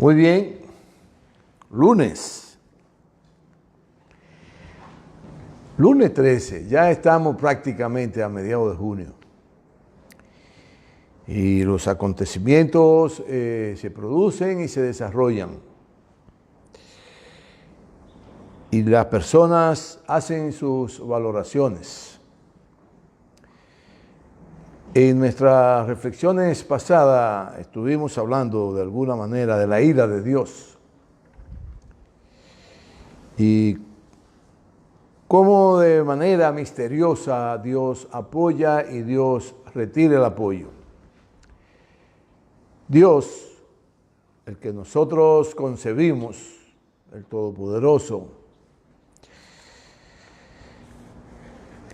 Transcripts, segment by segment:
Muy bien, lunes 13, ya estamos prácticamente a mediados de junio y los acontecimientos se producen y se desarrollan y las personas hacen sus valoraciones. En nuestras reflexiones pasadas estuvimos hablando de alguna manera de la ira de Dios y cómo de manera misteriosa Dios apoya y Dios retira el apoyo. Dios, el que nosotros concebimos, el Todopoderoso,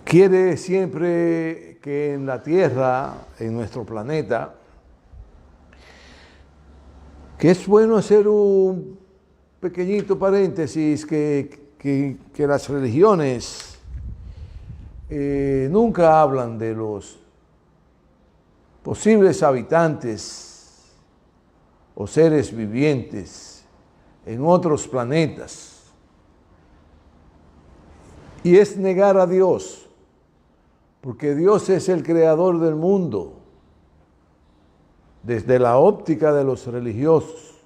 quiere siempre que en la Tierra, en nuestro planeta, que es bueno hacer un pequeñito paréntesis, que las religiones nunca hablan de los posibles habitantes o seres vivientes en otros planetas. Y es negar a Dios, porque Dios es el creador del mundo, desde la óptica de los religiosos.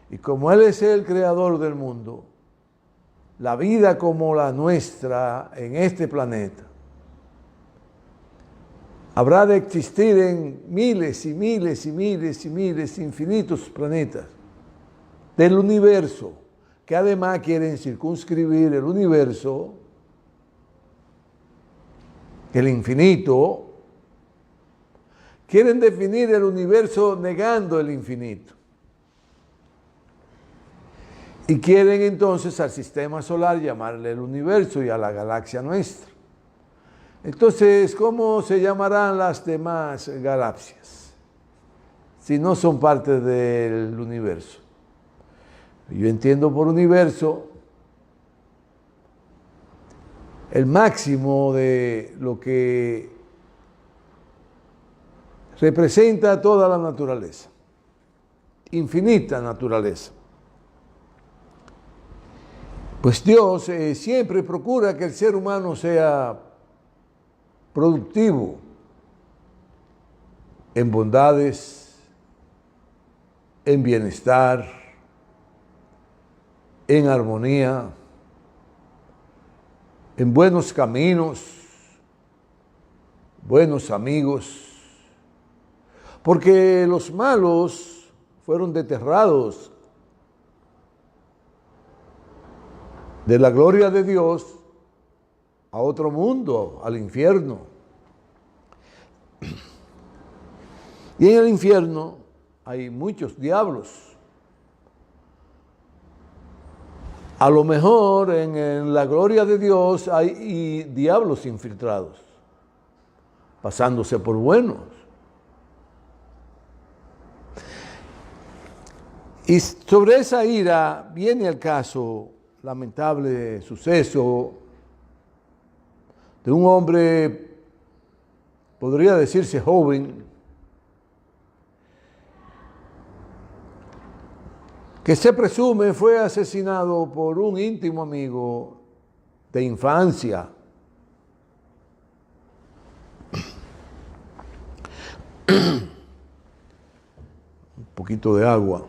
Y como Él es el creador del mundo, la vida como la nuestra en este planeta habrá de existir en miles y miles y miles y miles, infinitos planetas del universo, que además quieren circunscribir el universo, el infinito, quieren definir el universo negando el infinito. Y quieren entonces al sistema solar llamarle el universo y a la galaxia nuestra. Entonces, ¿cómo se llamarán las demás galaxias si no son parte del universo? Yo entiendo por universo el máximo de lo que representa toda la naturaleza, infinita naturaleza. Pues Dios siempre procura que el ser humano sea productivo en bondades, en bienestar, en armonía, en buenos caminos, buenos amigos, porque los malos fueron desterrados de la gloria de Dios a otro mundo, al infierno. Y en el infierno hay muchos diablos. A lo mejor en la gloria de Dios hay diablos infiltrados, pasándose por buenos. Y sobre esa ira viene el caso, lamentable suceso, de un hombre, podría decirse joven, que se presume fue asesinado por un íntimo amigo de infancia. Un poquito de agua.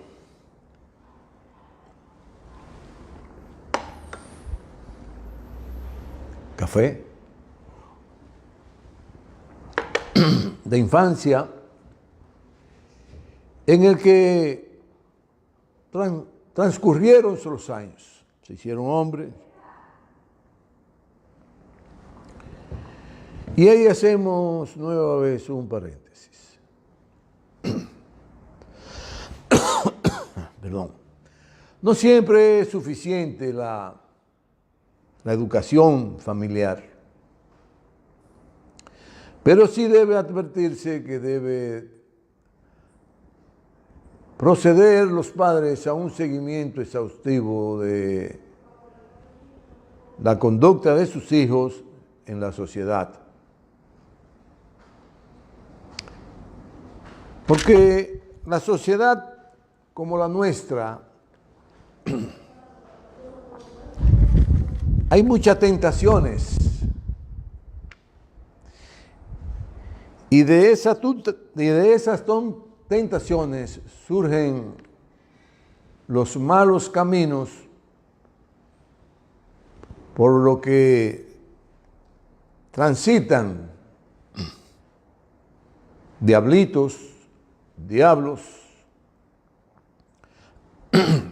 Café. De infancia, en el que transcurrieron los años, se hicieron hombres. Y ahí hacemos nueva vez un paréntesis. Perdón. No siempre es suficiente la educación familiar, pero sí debe advertirse que debe proceder los padres a un seguimiento exhaustivo de la conducta de sus hijos en la sociedad. Porque la sociedad como la nuestra, hay muchas tentaciones. Y de esas tentaciones surgen los malos caminos por lo que transitan diablitos, diablos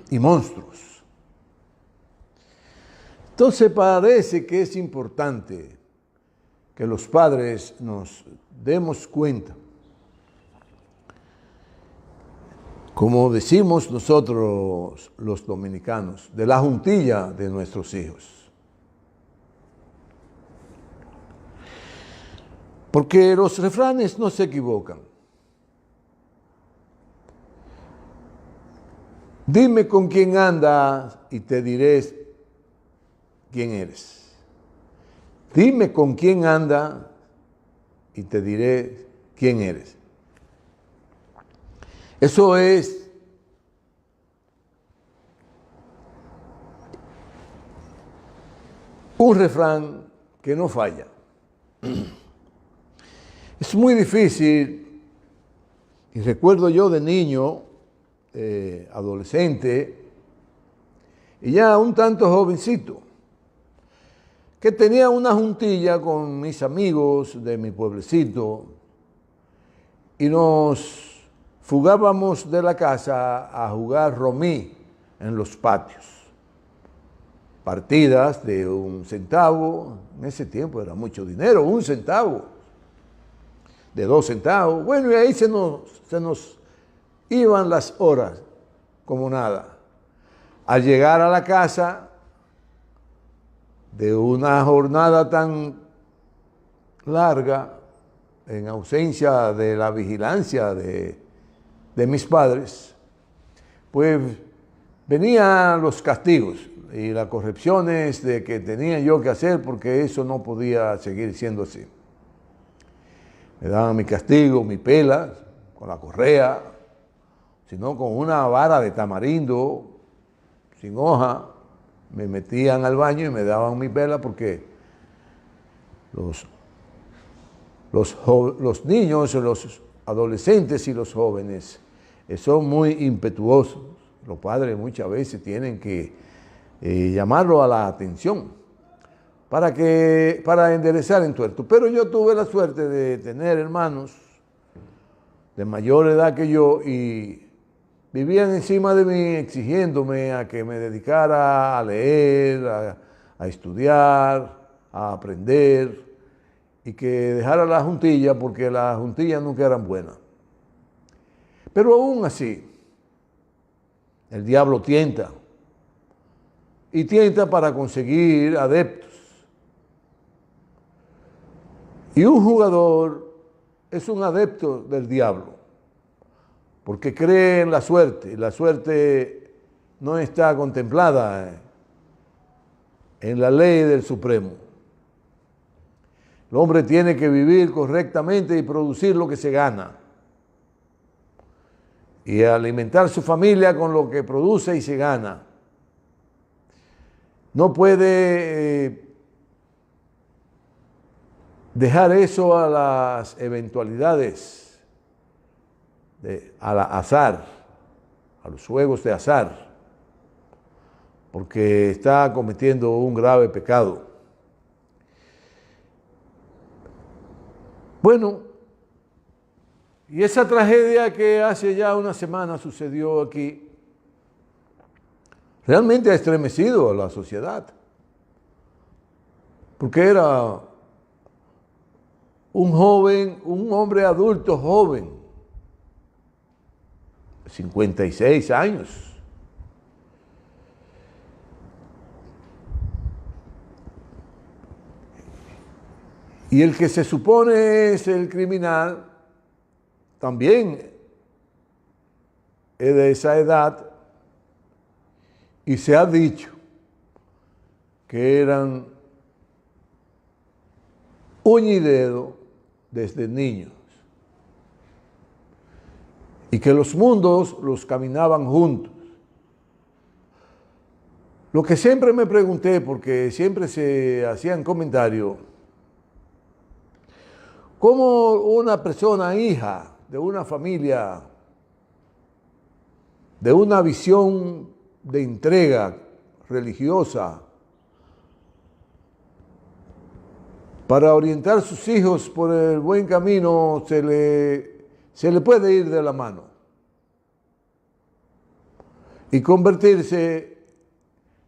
y monstruos. Entonces parece que es importante que los padres nos demos cuenta, como decimos nosotros los dominicanos, de la juntilla de nuestros hijos. Porque los refranes no se equivocan. Dime con quién andas y te diré quién eres. Dime con quién andas y te diré quién eres. Eso es un refrán que no falla. Es muy difícil, y recuerdo yo de niño, adolescente, y ya un tanto jovencito, que tenía una juntilla con mis amigos de mi pueblecito, y nos fugábamos de la casa a jugar romí en los patios. Partidas de 1 centavo, en ese tiempo era mucho dinero, 1 centavo. De 2 centavos. Bueno, y ahí se nos iban las horas como nada. Al llegar a la casa de una jornada tan larga, en ausencia de la vigilancia de mis padres, pues venían los castigos y las correcciones de que tenía yo que hacer, porque eso no podía seguir siendo así. Me daban mi castigo, mi pela, con la correa, sino con una vara de tamarindo, sin hoja. Me metían al baño y me daban mi pela, porque los niños, los adolescentes y los jóvenes son muy impetuosos. Los padres muchas veces tienen que llamarlo a la atención para enderezar en tuerto. Pero yo tuve la suerte de tener hermanos de mayor edad que yo y vivían encima de mí exigiéndome a que me dedicara a leer, a estudiar, a aprender, y que dejara la juntilla, porque las juntillas nunca eran buenas. Pero aún así, el diablo tienta, y tienta para conseguir adeptos. Y un jugador es un adepto del diablo, porque cree en la suerte, y la suerte no está contemplada en la ley del Supremo. El hombre tiene que vivir correctamente y producir lo que se gana, y alimentar su familia con lo que produce y se gana. No puede dejar eso a las eventualidades, al azar, a los juegos de azar, porque está cometiendo un grave pecado. Bueno, y esa tragedia que hace ya una semana sucedió aquí, realmente ha estremecido a la sociedad, porque era un joven, un hombre adulto joven, 56 años. Y el que se supone es el criminal también es de esa edad, y se ha dicho que eran uña y dedo desde niños. y que los mundos los caminaban juntos. Lo que siempre me pregunté, porque siempre se hacían comentarios, ¿cómo una persona hija de una familia, de una visión de entrega religiosa, para orientar a sus hijos por el buen camino, se le puede ir de la mano y convertirse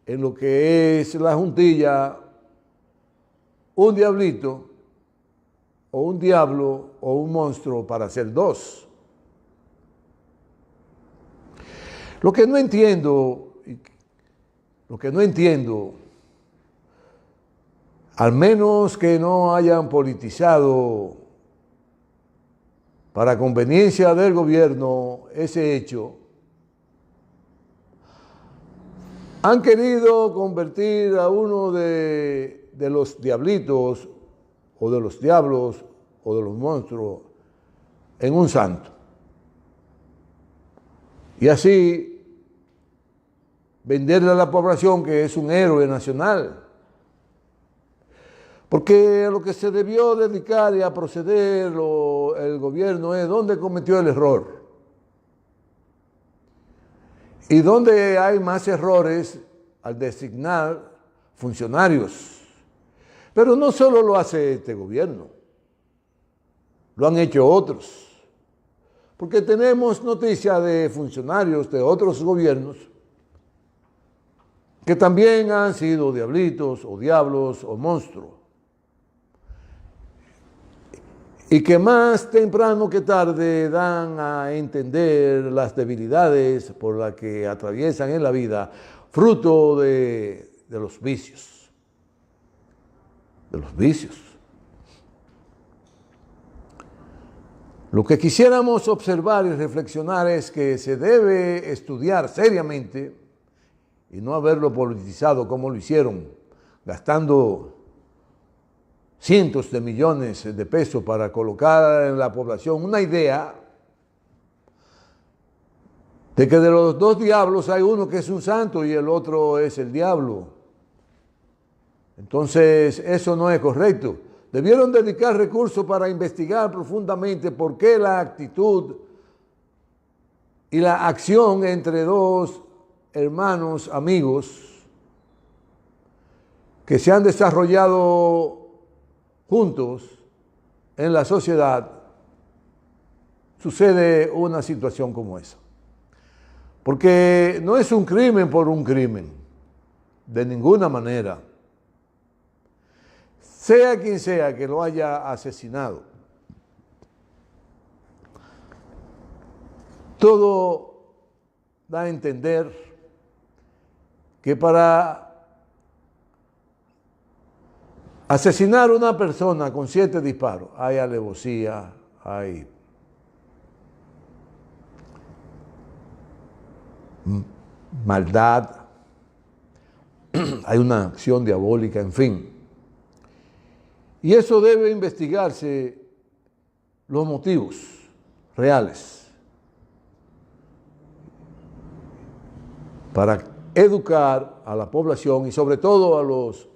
en lo que es la juntilla, un diablito, o un diablo, o un monstruo para ser dos? Lo que no entiendo, al menos que no hayan politizado para conveniencia del gobierno ese hecho, han querido convertir a uno de los diablitos, o de los diablos, o de los monstruos, en un santo. Y así venderle a la población que es un héroe nacional. Porque a lo que se debió dedicar y a proceder el gobierno es dónde cometió el error. Y dónde hay más errores al designar funcionarios. Pero no solo lo hace este gobierno, lo han hecho otros. Porque tenemos noticias de funcionarios de otros gobiernos que también han sido diablitos o diablos o monstruos. Y que más temprano que tarde dan a entender las debilidades por las que atraviesan en la vida, fruto de los vicios. De los vicios. Lo que quisiéramos observar y reflexionar es que se debe estudiar seriamente y no haberlo politizado como lo hicieron, gastando cientos de millones de pesos para colocar en la población una idea de que de los dos diablos hay uno que es un santo y el otro es el diablo. Entonces, eso no es correcto. Debieron dedicar recursos para investigar profundamente por qué la actitud y la acción entre dos hermanos, amigos, que se han desarrollado juntos en la sociedad, sucede una situación como esa. Porque no es un crimen por un crimen, de ninguna manera. Sea quien sea que lo haya asesinado, todo da a entender que para asesinar a una persona con 7 disparos, hay alevosía, hay maldad, hay una acción diabólica, en fin. Y eso debe investigarse los motivos reales para educar a la población y sobre todo a los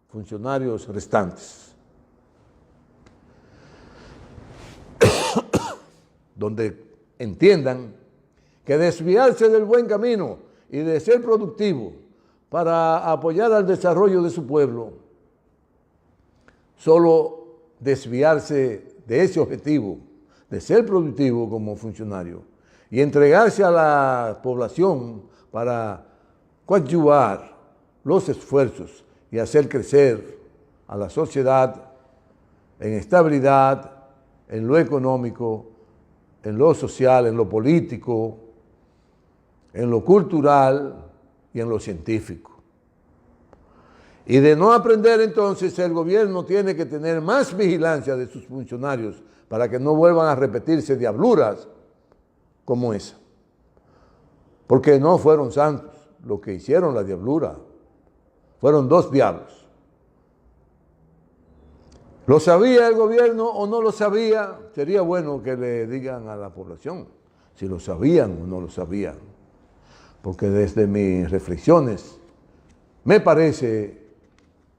funcionarios restantes, donde entiendan que desviarse del buen camino y de ser productivo para apoyar al desarrollo de su pueblo, solo desviarse de ese objetivo, de ser productivo como funcionario y entregarse a la población para coadyuvar los esfuerzos y hacer crecer a la sociedad en estabilidad, en lo económico, en lo social, en lo político, en lo cultural y en lo científico. Y de no aprender entonces, el gobierno tiene que tener más vigilancia de sus funcionarios para que no vuelvan a repetirse diabluras como esa. Porque no fueron santos los que hicieron la diablura. Fueron 2 diablos. ¿Lo sabía el gobierno o no lo sabía? Sería bueno que le digan a la población. si lo sabían o no lo sabían, porque desde mis reflexiones me parece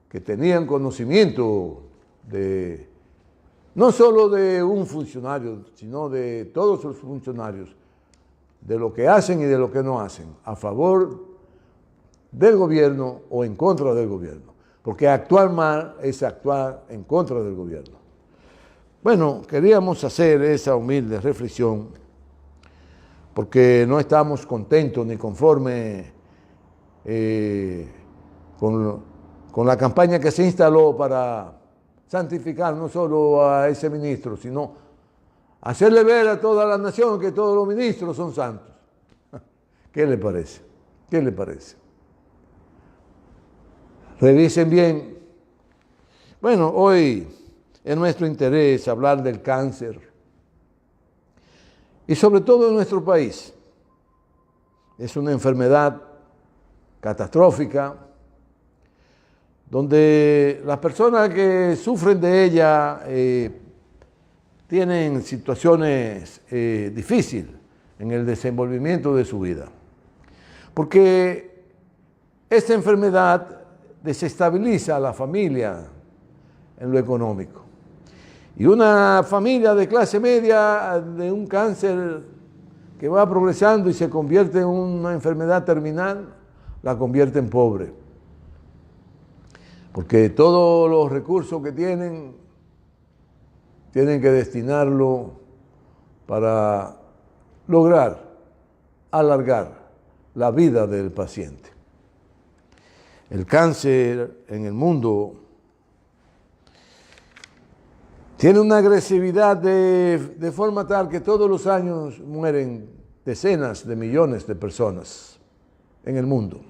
que tenían conocimiento de no solo de un funcionario, sino de todos los funcionarios, de lo que hacen y de lo que no hacen, a favor del gobierno o en contra del gobierno, porque actuar mal es actuar en contra del gobierno. Bueno, queríamos hacer esa humilde reflexión porque no estamos contentos ni conformes con la campaña que se instaló para santificar no solo a ese ministro, sino hacerle ver a toda la nación que todos los ministros son santos. ¿Qué le parece? ¿Qué le parece? Revisen bien. Bueno, hoy es nuestro interés hablar del cáncer y sobre todo en nuestro país. Es una enfermedad catastrófica donde las personas que sufren de ella tienen situaciones difíciles en el desenvolvimiento de su vida. Porque esta enfermedad desestabiliza a la familia en lo económico. Y una familia de clase media de un cáncer que va progresando y se convierte en una enfermedad terminal, la convierte en pobre. Porque todos los recursos que tienen que destinarlo para lograr alargar la vida del paciente. El cáncer en el mundo tiene una agresividad de forma tal que todos los años mueren decenas de millones de personas en el mundo.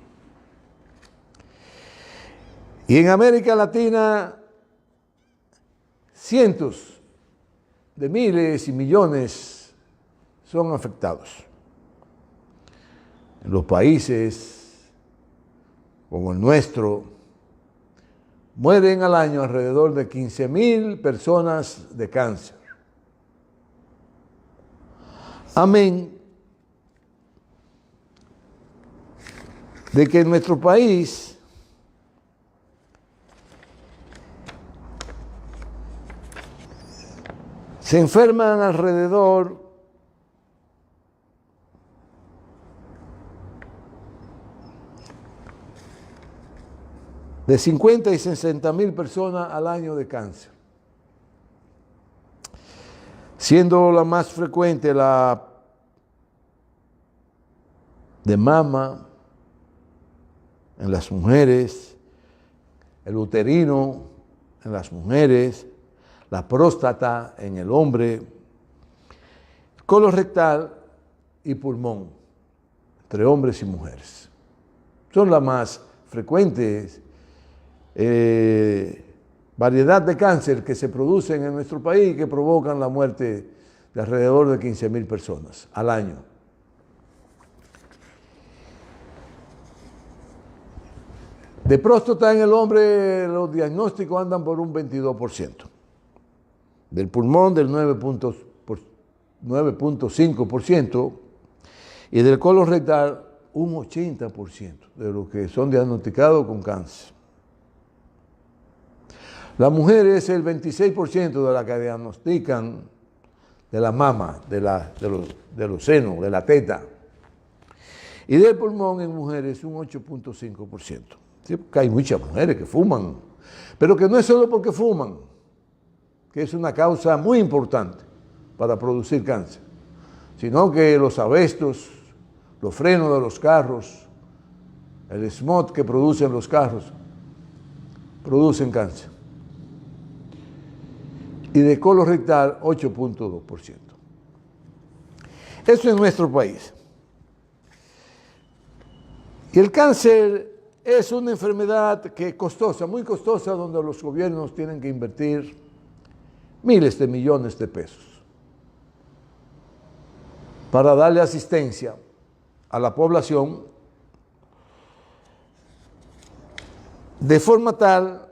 Y en América Latina, cientos de miles y millones son afectados. En los países como el nuestro, mueren al año alrededor de 15,000 personas de cáncer. Amén de que en nuestro país se enferman alrededor de 50 y 60,000 personas al año de cáncer, siendo la más frecuente la de mama en las mujeres, el uterino en las mujeres, la próstata en el hombre, colorectal y pulmón, entre hombres y mujeres. Son las más frecuentes variedad de cáncer que se producen en nuestro país y que provocan la muerte de alrededor de 15,000 personas al año. De próstata en el hombre los diagnósticos andan por un 22%. Del pulmón del 9.5% y del colon rectal un 80% de los que son diagnosticados con cáncer. La mujer es el 26% de la que diagnostican de la mama, de los senos, de la teta. Y del pulmón en mujeres un 8.5%. Sí, porque hay muchas mujeres que fuman, pero que no es solo porque fuman, que es una causa muy importante para producir cáncer, sino que los asbestos, los frenos de los carros, el smog que producen los carros, producen cáncer. Y de colon rectal, 8.2%. Eso es nuestro país. Y el cáncer es una enfermedad que es costosa, muy costosa, donde los gobiernos tienen que invertir miles de millones de pesos para darle asistencia a la población de forma tal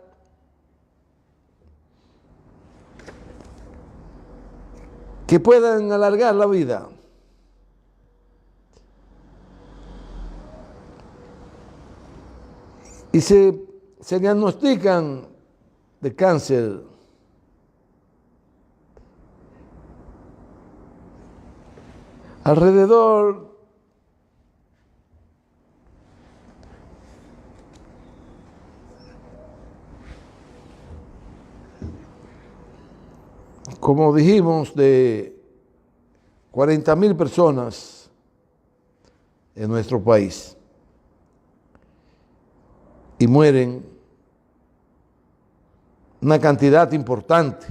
que puedan alargar la vida Y se diagnostican de cáncer alrededor como dijimos, de 40,000 personas en nuestro país. Y mueren una cantidad importante,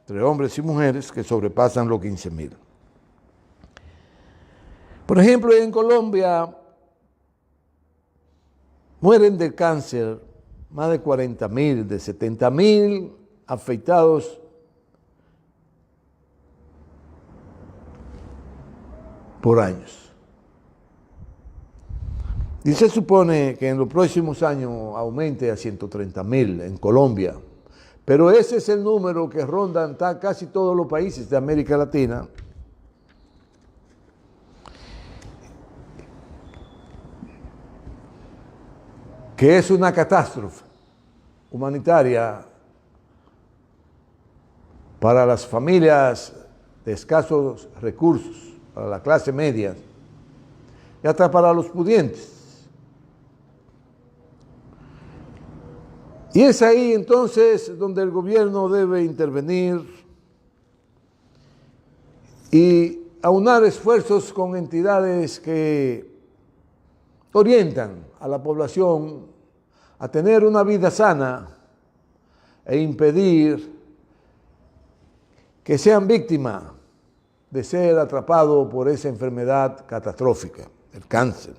entre hombres y mujeres, que sobrepasan los 15,000. Por ejemplo, en Colombia mueren de cáncer más de 40,000, de 70,000 afectados por años. Y se supone que en los próximos años aumente a 130,000 en Colombia. Pero ese es el número que rondan casi todos los países de América Latina. Que es una catástrofe humanitaria para las familias de escasos recursos, para la clase media y hasta para los pudientes. Y es ahí entonces donde el gobierno debe intervenir y aunar esfuerzos con entidades que orientan a la población a tener una vida sana e impedir que sean víctimas de ser atrapados por esa enfermedad catastrófica, el cáncer.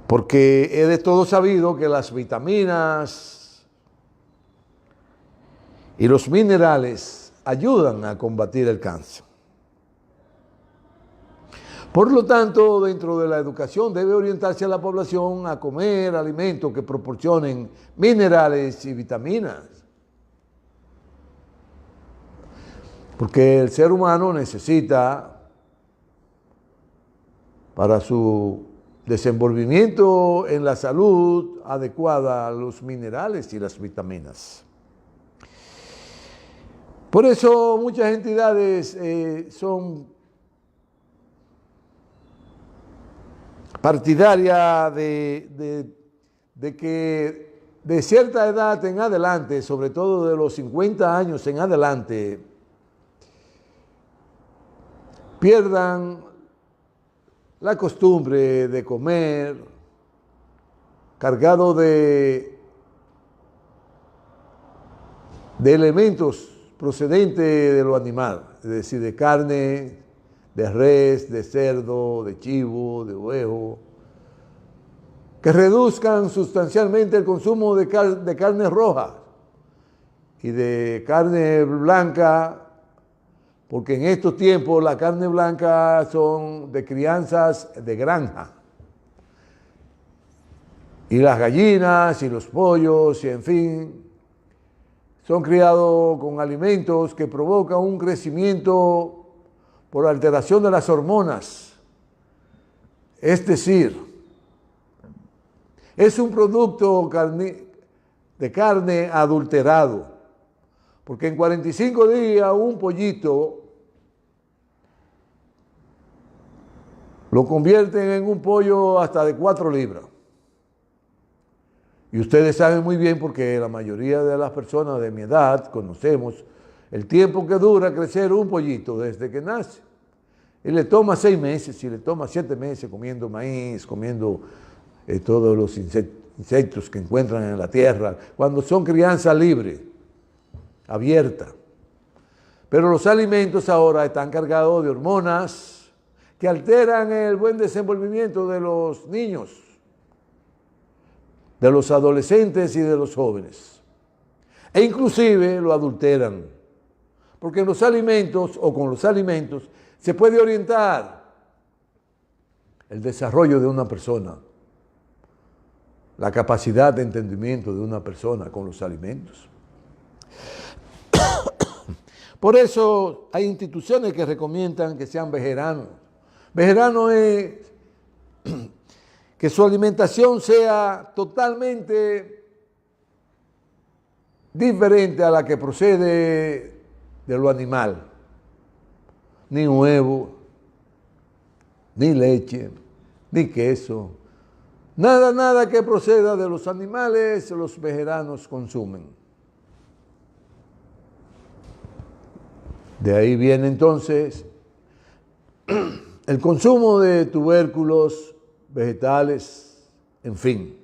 Porque es de todo sabido que las vitaminas y los minerales ayudan a combatir el cáncer. Por lo tanto, dentro de la educación debe orientarse a la población a comer alimentos que proporcionen minerales y vitaminas. Porque el ser humano necesita para su desenvolvimiento en la salud adecuada los minerales y las vitaminas. Por eso muchas entidades son partidarias de que de cierta edad en adelante, sobre todo de los 50 años en adelante, pierdan la costumbre de comer cargado de elementos procedentes de lo animal, es decir, de carne, de res, de cerdo, de chivo, de huevo, que reduzcan sustancialmente el consumo de carne roja y de carne blanca, porque en estos tiempos la carne blanca son de crianzas de granja. Y las gallinas y los pollos, y en fin, son criados con alimentos que provocan un crecimiento por alteración de las hormonas. Es decir, es un producto de carne adulterado. Porque en 45 días un pollito lo convierten en un pollo hasta de 4 libras. Y ustedes saben muy bien, porque la mayoría de las personas de mi edad conocemos el tiempo que dura crecer un pollito desde que nace. Y le toma 6 meses, y le toma 7 meses comiendo maíz, comiendo todos los insectos que encuentran en la tierra, cuando son crianza libre, abierta. Pero los alimentos ahora están cargados de hormonas que alteran el buen desenvolvimiento de los niños, de los adolescentes y de los jóvenes. E inclusive lo adulteran, porque en los alimentos o con los alimentos se puede orientar el desarrollo de una persona, la capacidad de entendimiento de una persona con los alimentos. Por eso hay instituciones que recomiendan que sean vegetanos. Vegetano es que su alimentación sea totalmente diferente a la que procede de lo animal. Ni huevo, ni leche, ni queso. Nada que proceda de los animales los vegetanos consumen. De ahí viene entonces el consumo de tubérculos, vegetales, en fin,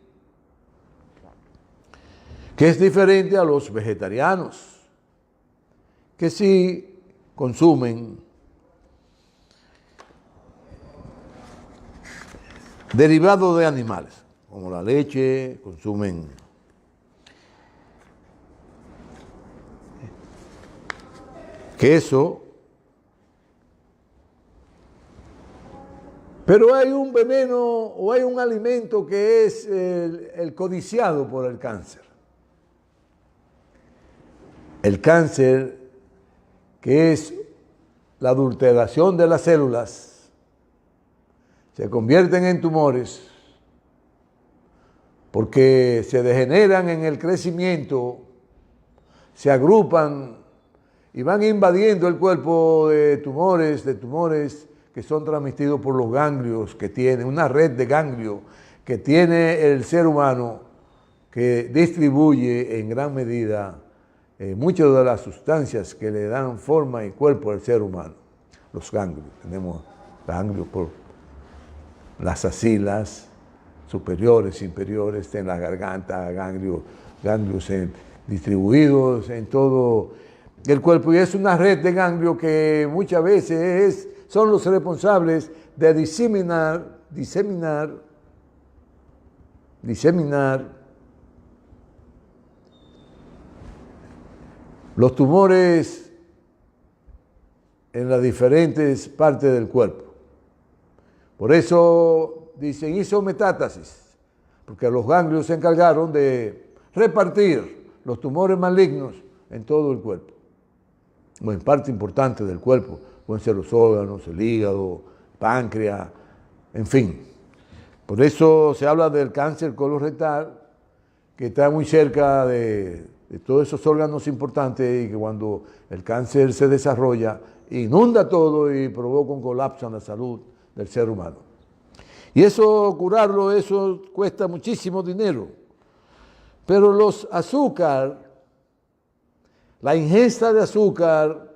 que es diferente a los vegetarianos, que sí consumen derivados de animales, como la leche, consumen queso, pero hay un veneno o hay un alimento que es el codiciado por el cáncer. El cáncer, que es la adulteración de las células, se convierten en tumores porque se degeneran en el crecimiento, se agrupan y van invadiendo el cuerpo de tumores que son transmitidos por los ganglios que tiene, una red de ganglios que tiene el ser humano que distribuye en gran medida muchas de las sustancias que le dan forma y cuerpo al ser humano. Los ganglios, tenemos ganglios por las axilas superiores, inferiores, en la garganta, ganglios distribuidos en todo el cuerpo, y es una red de ganglios que muchas veces son los responsables de diseminar los tumores en las diferentes partes del cuerpo. Por eso dicen hizo metástasis, porque los ganglios se encargaron de repartir los tumores malignos en todo el cuerpo, o en parte importante del cuerpo. Pueden ser los órganos, el hígado, el páncreas, en fin. Por eso se habla del cáncer colorectal, que está muy cerca de todos esos órganos importantes y que cuando el cáncer se desarrolla, inunda todo y provoca un colapso en la salud del ser humano. Y eso, curarlo, eso cuesta muchísimo dinero. Pero los azúcar, la ingesta de azúcar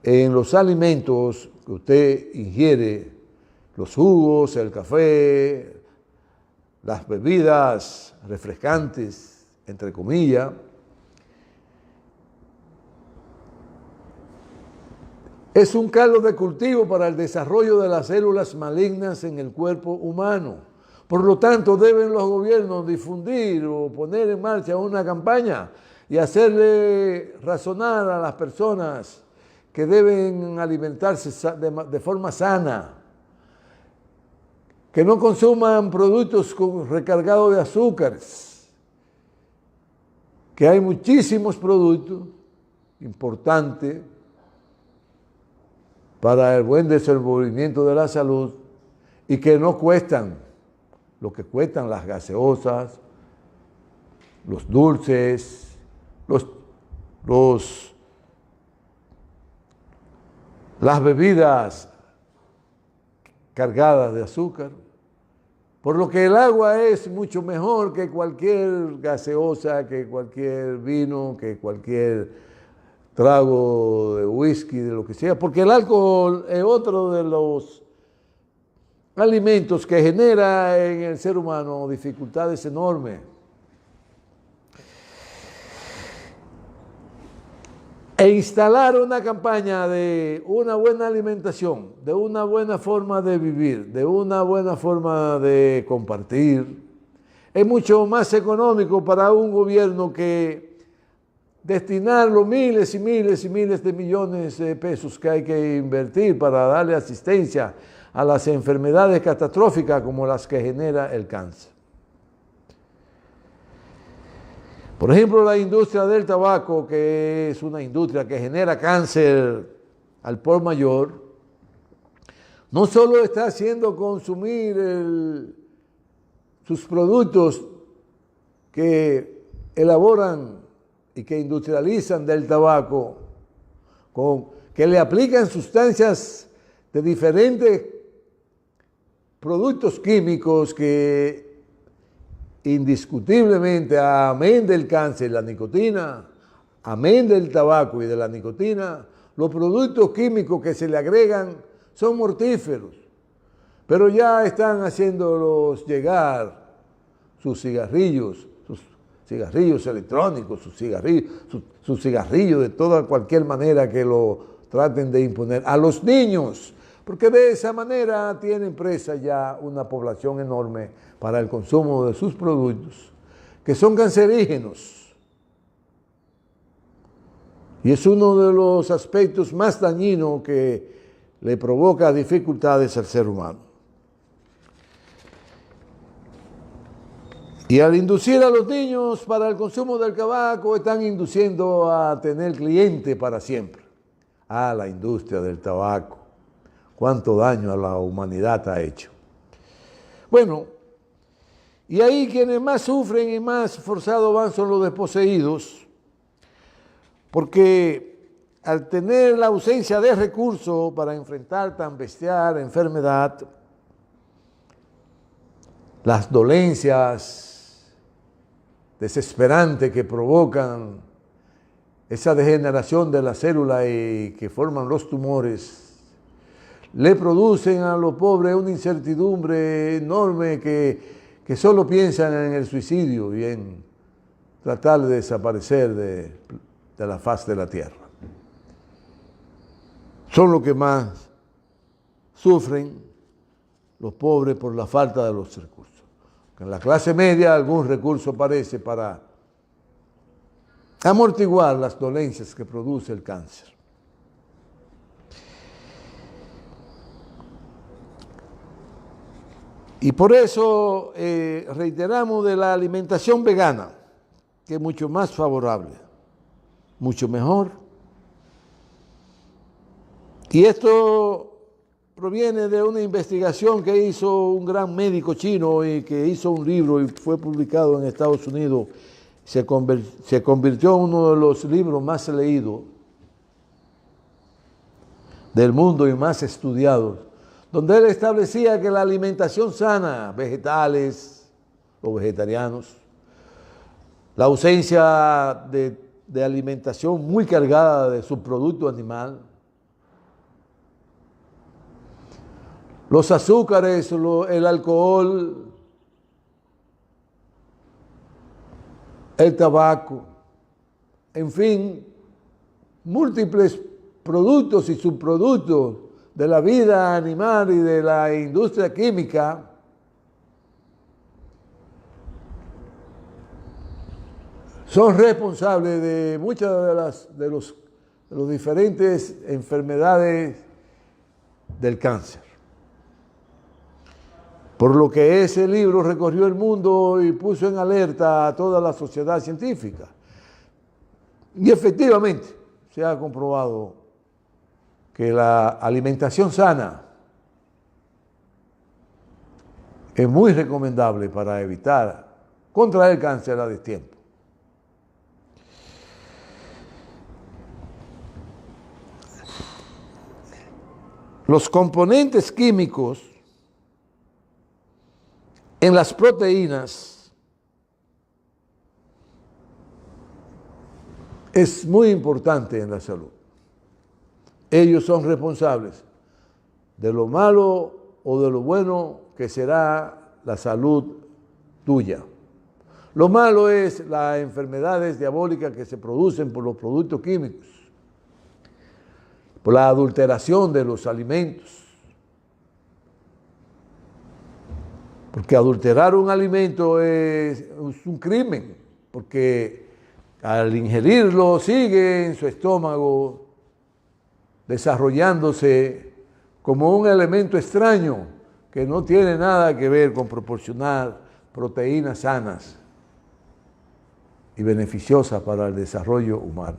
en los alimentos que usted ingiere, los jugos, el café, las bebidas refrescantes, entre comillas, es un caldo de cultivo para el desarrollo de las células malignas en el cuerpo humano. Por lo tanto, deben los gobiernos difundir o poner en marcha una campaña y hacerle razonar a las personas que deben alimentarse de forma sana, que no consuman productos recargados de azúcares, que hay muchísimos productos importantes para el buen desenvolvimiento de la salud y que no cuestan lo que cuestan las gaseosas, los dulces, las bebidas cargadas de azúcar. Por lo que el agua es mucho mejor que cualquier gaseosa, que cualquier vino, que cualquier trago de whisky, de lo que sea, porque el alcohol es otro de los alimentos que genera en el ser humano dificultades enormes. E instalar una campaña de una buena alimentación, de una buena forma de vivir, de una buena forma de compartir, es mucho más económico para un gobierno que destinar los miles y miles y miles de millones de pesos que hay que invertir para darle asistencia a las enfermedades catastróficas como las que genera el cáncer. Por ejemplo, la industria del tabaco, que es una industria que genera cáncer al por mayor, no solo está haciendo consumir sus productos que elaboran y que industrializan del tabaco, que le aplican sustancias de diferentes productos químicos que indiscutiblemente, amén del cáncer, la nicotina, amén del tabaco y de la nicotina, los productos químicos que se le agregan son mortíferos, pero ya están haciéndolos llegar sus cigarrillos electrónicos, sus cigarrillos de cualquier manera que lo traten de imponer a los niños, porque de esa manera tienen presa ya una población enorme para el consumo de sus productos, que son cancerígenos. Y es uno de los aspectos más dañinos que le provoca dificultades al ser humano. Y al inducir a los niños para el consumo del tabaco, están induciendo a tener cliente para siempre a la industria del tabaco. Cuánto daño a la humanidad ha hecho. Bueno, y ahí quienes más sufren y más forzados van son los desposeídos, porque al tener la ausencia de recursos para enfrentar tan bestial enfermedad, las dolencias desesperantes que provocan esa degeneración de la célula y que forman los tumores, le producen a los pobres una incertidumbre enorme que solo piensan en el suicidio y en tratar de desaparecer de la faz de la tierra. Son los que más sufren los pobres por la falta de los recursos. En la clase media algún recurso aparece para amortiguar las dolencias que produce el cáncer. Y por eso reiteramos de la alimentación vegana, que es mucho más favorable, mucho mejor. Y esto proviene de una investigación que hizo un gran médico chino y que hizo un libro y fue publicado en Estados Unidos. Se convirtió en uno de los libros más leídos del mundo y más estudiados, donde él establecía que la alimentación sana, vegetales o vegetarianos, la ausencia de alimentación muy cargada de subproducto animal, los azúcares, el alcohol, el tabaco, en fin, múltiples productos y subproductos de la vida animal y de la industria química son responsables de muchas de las diferentes enfermedades del cáncer. Por lo que ese libro recorrió el mundo y puso en alerta a toda la sociedad científica. Y efectivamente se ha comprobado que la alimentación sana es muy recomendable para evitar contraer cáncer a destiempo. Los componentes químicos en las proteínas es muy importante en la salud. Ellos son responsables de lo malo o de lo bueno que será la salud tuya. Lo malo es las enfermedades diabólicas que se producen por los productos químicos, por la adulteración de los alimentos. Porque adulterar un alimento es un crimen, porque al ingerirlo sigue en su estómago desarrollándose como un elemento extraño que no tiene nada que ver con proporcionar proteínas sanas y beneficiosas para el desarrollo humano,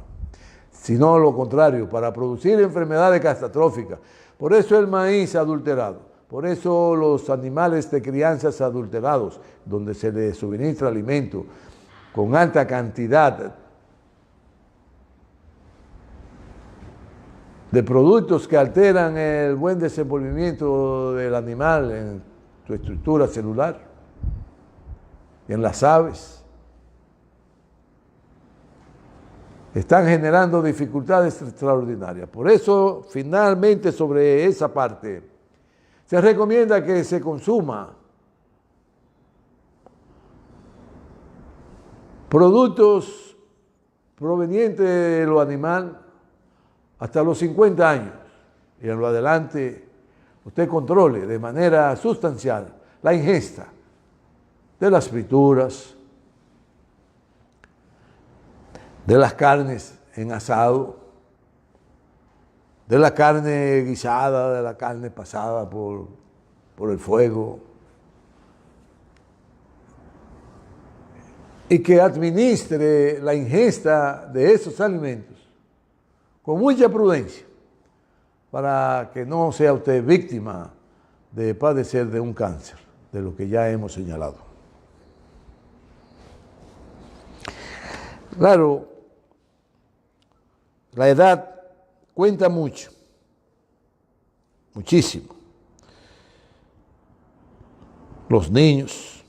sino lo contrario, para producir enfermedades catastróficas, Por eso el maíz adulterado, por eso los animales de crianzas adulterados, donde se les suministra alimento con alta cantidad de productos que alteran el buen desenvolvimiento del animal en su estructura celular, y en las aves. Están generando dificultades extraordinarias. Por eso, finalmente, sobre esa parte, se recomienda que se consuma productos provenientes de lo animal hasta los 50 años. Y en lo adelante, usted controle de manera sustancial la ingesta de las frituras, de las carnes en asado, de la carne guisada, de la carne pasada por el fuego, y que administre la ingesta de esos alimentos con mucha prudencia para que no sea usted víctima de padecer de un cáncer, de lo que ya hemos señalado. Claro, la edad cuenta mucho, muchísimo. Los niños,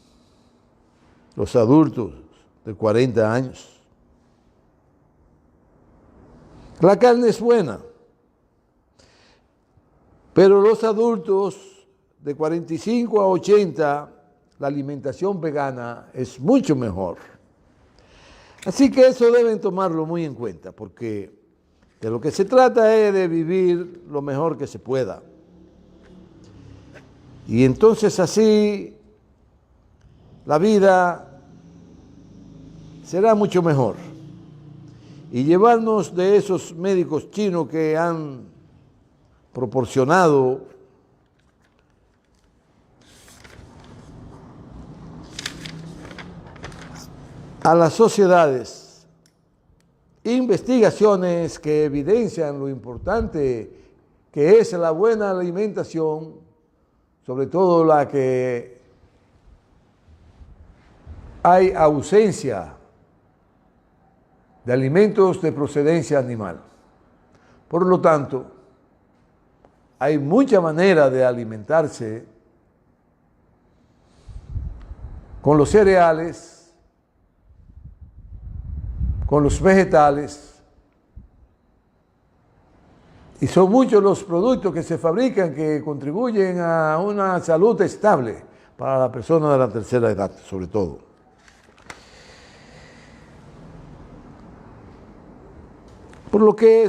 los adultos de 40 años. La carne es buena, pero los adultos de 45 a 80, la alimentación vegana es mucho mejor. Así que eso deben tomarlo muy en cuenta, porque de lo que se trata es de vivir lo mejor que se pueda. Y entonces así la vida será mucho mejor. Y llevarnos de esos médicos chinos que han proporcionado a las sociedades investigaciones que evidencian lo importante que es la buena alimentación, sobre todo la que hay ausencia de alimentos de procedencia animal. Por lo tanto, hay mucha manera de alimentarse con los cereales, con los vegetales, y son muchos los productos que se fabrican que contribuyen a una salud estable para la persona de la tercera edad, sobre todo. Por lo que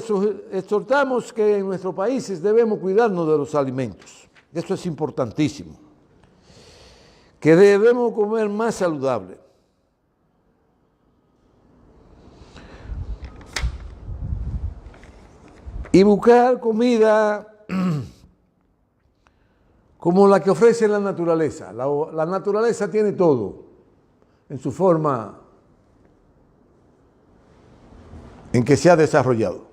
exhortamos que en nuestros países debemos cuidarnos de los alimentos. Eso es importantísimo. Que debemos comer más saludable. Y buscar comida como la que ofrece la naturaleza. La naturaleza tiene todo en su forma en que se ha desarrollado.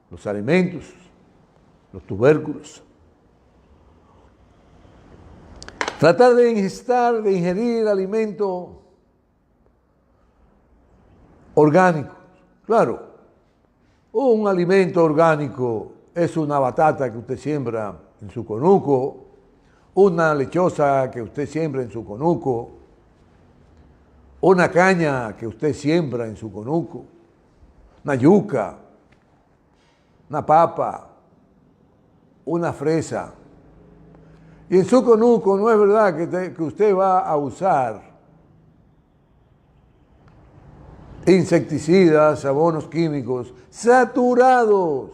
Los alimentos, los tubérculos. Tratar de ingerir alimento orgánico. Claro, un alimento orgánico es una batata que usted siembra en su conuco, una lechosa que usted siembra en su conuco, una caña que usted siembra en su conuco, una yuca, una papa, una fresa. Y en su conuco no es verdad que usted va a usar insecticidas, abonos químicos saturados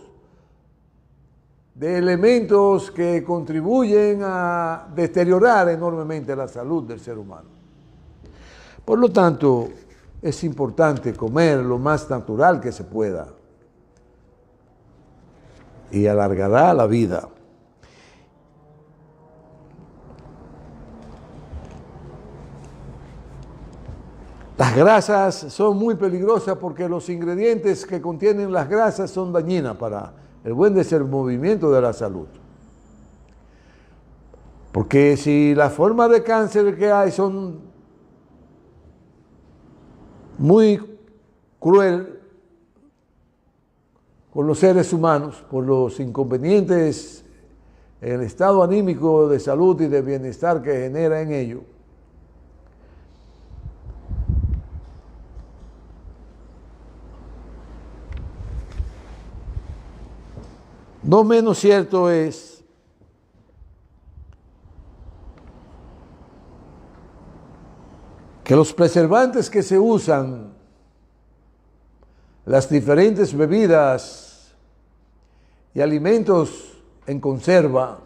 de elementos que contribuyen a deteriorar enormemente la salud del ser humano. Por lo tanto, es importante comer lo más natural que se pueda y alargará la vida. Las grasas son muy peligrosas porque los ingredientes que contienen las grasas son dañinas para el buen desenvolvimiento de la salud. Porque si las formas de cáncer que hay son muy crueles con los seres humanos, por los inconvenientes en el estado anímico de salud y de bienestar que genera en ello, no menos cierto es que los preservantes que se usan, las diferentes bebidas y alimentos en conserva,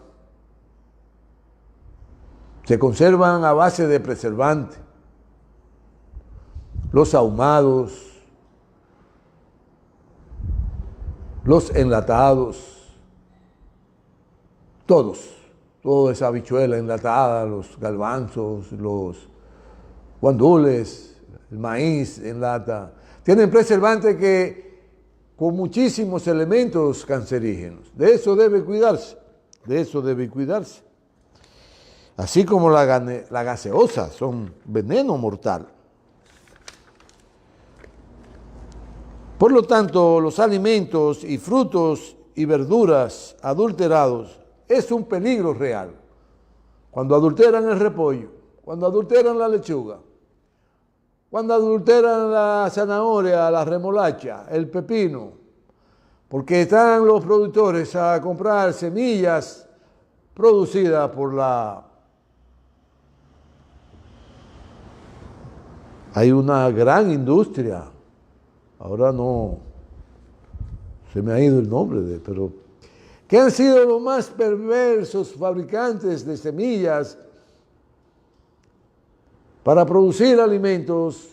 se conservan a base de preservante. Los ahumados, los enlatados, toda esa habichuela enlatada, los garbanzos, los guandules, el maíz en lata, tienen preservantes que con muchísimos elementos cancerígenos. De eso debe cuidarse, Así como la gaseosa, son veneno mortal. Por lo tanto, los alimentos y frutos y verduras adulterados es un peligro real. Cuando adulteran el repollo, cuando adulteran la lechuga, cuando adulteran la zanahoria, la remolacha, el pepino, porque están los productores a comprar semillas producidas por la... Hay una gran industria, ahora no se me ha ido el nombre, pero que han sido los más perversos fabricantes de semillas para producir alimentos,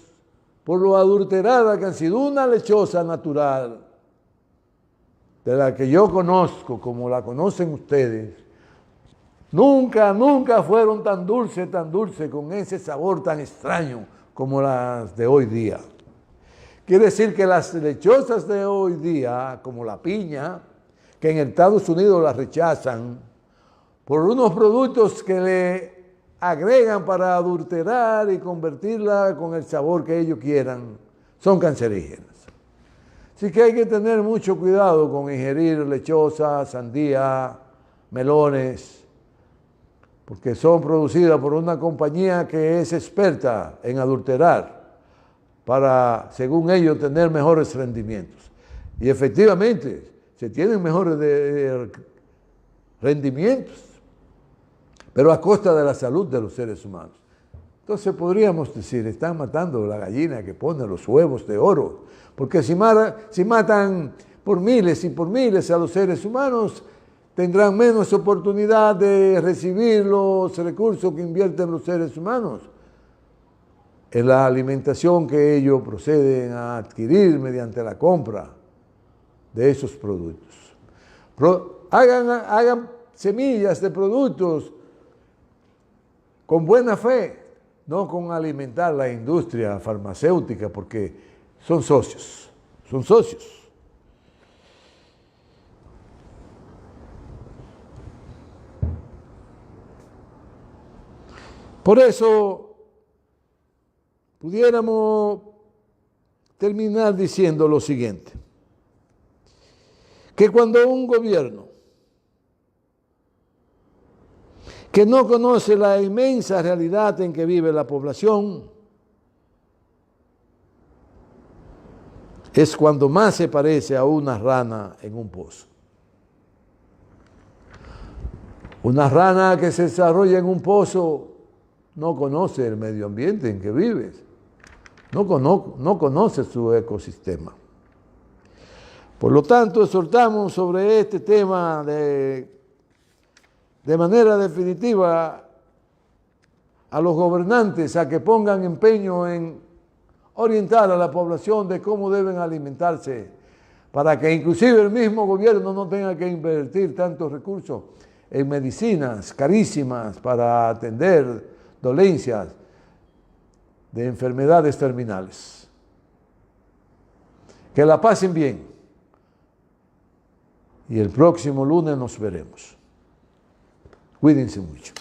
por lo adulterada que han sido. Una lechosa natural, de la que yo conozco, como la conocen ustedes, nunca fueron tan dulces, con ese sabor tan extraño como las de hoy día. Quiere decir que las lechosas de hoy día, como la piña, que en Estados Unidos las rechazan, por unos productos que le agregan para adulterar y convertirla con el sabor que ellos quieran, son cancerígenas. Así que hay que tener mucho cuidado con ingerir lechosa, sandía, melones, porque son producidas por una compañía que es experta en adulterar para, según ellos, tener mejores rendimientos. Y efectivamente, se tienen mejores rendimientos, pero a costa de la salud de los seres humanos. Entonces podríamos decir, están matando la gallina que pone los huevos de oro, porque si matan por miles y por miles a los seres humanos, tendrán menos oportunidad de recibir los recursos que invierten los seres humanos en la alimentación que ellos proceden a adquirir mediante la compra de esos productos. Hagan semillas de productos con buena fe, no con alimentar la industria farmacéutica, porque son socios. Por eso, pudiéramos terminar diciendo lo siguiente, que cuando un gobierno que no conoce la inmensa realidad en que vive la población, es cuando más se parece a una rana en un pozo. Una rana que se desarrolla en un pozo no conoce el medio ambiente en que vive, no conoce su ecosistema. Por lo tanto, exhortamos sobre este tema de manera definitiva a los gobernantes a que pongan empeño en orientar a la población de cómo deben alimentarse, para que inclusive el mismo gobierno no tenga que invertir tantos recursos en medicinas carísimas para atender dolencias de enfermedades terminales. Que la pasen bien Y el próximo lunes nos veremos. Cuídense mucho.